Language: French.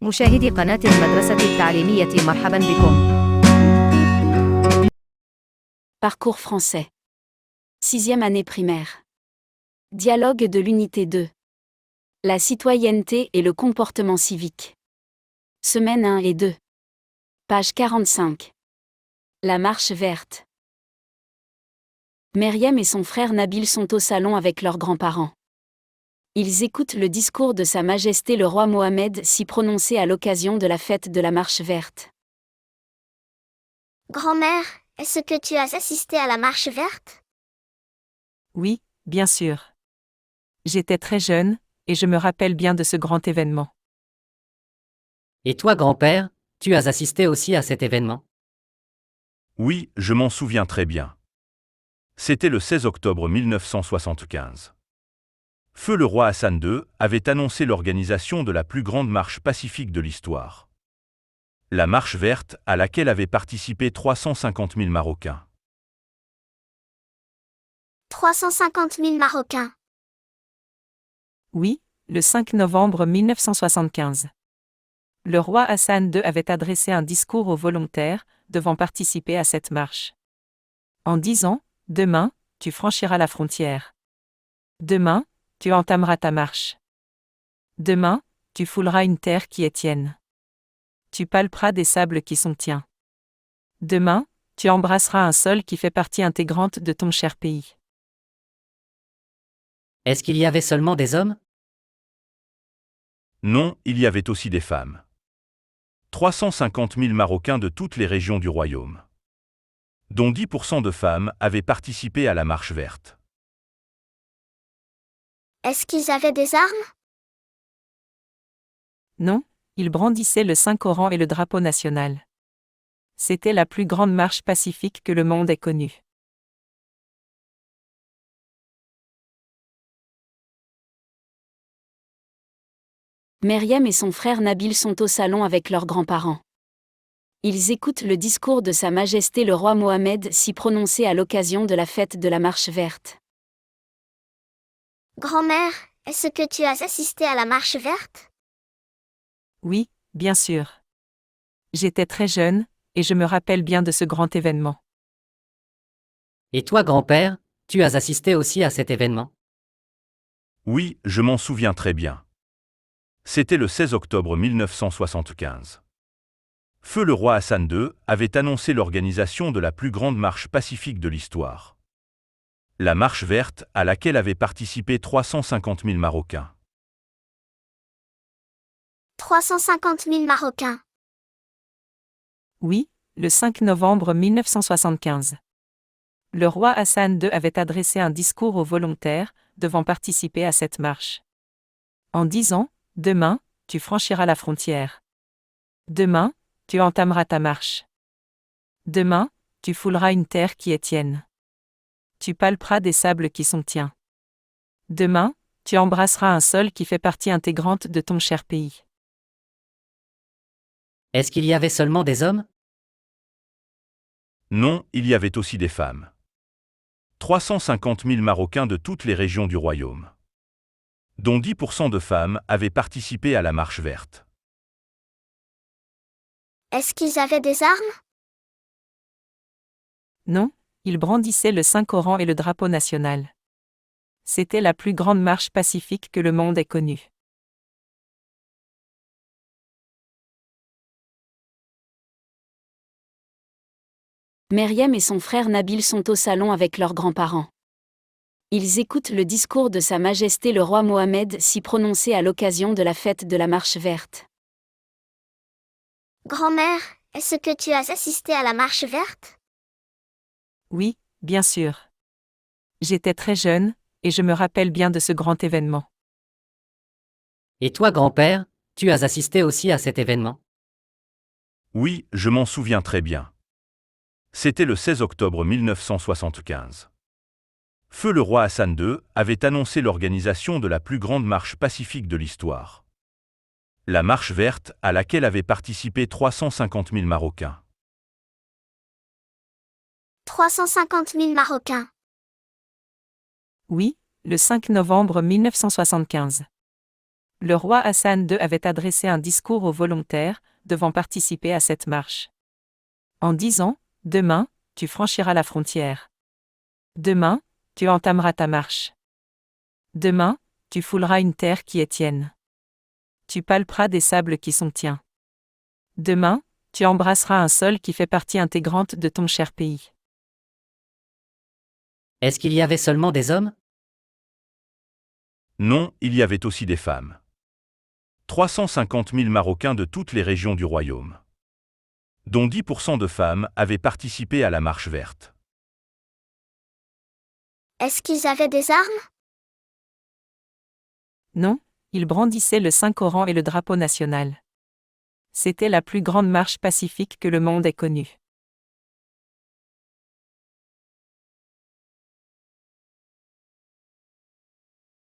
مشاهدي قناة المدرسة التعليمية مرحبا بكم. Parcours français. 6e année primaire. Dialogue de l'unité 2. La citoyenneté et le comportement civique. Semaine 1 et 2. Page 45. La marche verte. Meriem et son frère Nabil sont au salon avec leurs grands-parents. Ils écoutent le discours de Sa Majesté le roi Mohamed si prononcé à l'occasion de la fête de la marche verte. Grand-mère, est-ce que tu as assisté à la marche verte? Oui, bien sûr. J'étais très jeune, et je me rappelle bien de ce grand événement. Et toi, grand-père, tu as assisté aussi à cet événement? Oui, je m'en souviens très bien. C'était le 16 octobre 1975. Feu le roi Hassan II avait annoncé l'organisation de la plus grande marche pacifique de l'histoire. La marche verte à laquelle avaient participé 350 000 Marocains. 350 000 Marocains. Oui, le 5 novembre 1975. Le roi Hassan II avait adressé un discours aux volontaires, devant participer à cette marche. En disant, « Demain, tu franchiras la frontière. Demain, tu entameras ta marche. Demain, tu fouleras une terre qui est tienne. Tu palperas des sables qui sont tiens. Demain, tu embrasseras un sol qui fait partie intégrante de ton cher pays. » Est-ce qu'il y avait seulement des hommes? Non, il y avait aussi des femmes. 350 000 Marocains de toutes les régions du royaume. Dont 10% de femmes avaient participé à la marche verte. Est-ce qu'ils avaient des armes? Non, ils brandissaient le Saint-Coran et le drapeau national. C'était la plus grande marche pacifique que le monde ait connue. Meriem et son frère Nabil sont au salon avec leurs grands-parents. Ils écoutent le discours de Sa Majesté le roi Mohamed si prononcé à l'occasion de la fête de la marche verte. Grand-mère, est-ce que tu as assisté à la marche verte? Oui, bien sûr. J'étais très jeune, et je me rappelle bien de ce grand événement. Et toi, grand-père, tu as assisté aussi à cet événement? Oui, je m'en souviens très bien. C'était le 16 octobre 1975. Feu le roi Hassan II avait annoncé l'organisation de la plus grande marche pacifique de l'histoire. La marche verte à laquelle avaient participé 350 000 Marocains. 350 000 Marocains. Oui, le 5 novembre 1975. Le roi Hassan II avait adressé un discours aux volontaires, devant participer à cette marche. En disant, « Demain, tu franchiras la frontière. Demain, tu entameras ta marche. Demain, tu fouleras une terre qui est tienne. Tu palperas des sables qui sont tiens. Demain, tu embrasseras un sol qui fait partie intégrante de ton cher pays. » Est-ce qu'il y avait seulement des hommes? Non, il y avait aussi des femmes. 350 000 Marocains de toutes les régions du royaume. Dont 10% de femmes avaient participé à la marche verte. Est-ce qu'ils avaient des armes? Non, ils brandissaient le Saint-Coran et le drapeau national. C'était la plus grande marche pacifique que le monde ait connue. Meriem et son frère Nabil sont au salon avec leurs grands-parents. Ils écoutent le discours de Sa Majesté le roi Mohamed si prononcé à l'occasion de la fête de la marche verte. Grand-mère, est-ce que tu as assisté à la marche verte? Oui, bien sûr. J'étais très jeune, et je me rappelle bien de ce grand événement. Et toi, grand-père, tu as assisté aussi à cet événement? Oui, je m'en souviens très bien. C'était le 16 octobre 1975. Feu le roi Hassan II avait annoncé l'organisation de la plus grande marche pacifique de l'histoire. La marche verte à laquelle avaient participé 350 000 Marocains. 350 000 Marocains. Oui, le 5 novembre 1975. Le roi Hassan II avait adressé un discours aux volontaires, devant participer à cette marche. En disant, « Demain, tu franchiras la frontière. Demain, tu entameras ta marche. Demain, tu fouleras une terre qui est tienne. Tu palperas des sables qui sont tiens. Demain, tu embrasseras un sol qui fait partie intégrante de ton cher pays. » Est-ce qu'il y avait seulement des hommes? Non, il y avait aussi des femmes. 350 000 Marocains de toutes les régions du royaume, dont 10% de femmes avaient participé à la marche verte. Est-ce qu'ils avaient des armes? Non, ils brandissaient le Saint-Coran et le drapeau national. C'était la plus grande marche pacifique que le monde ait connue.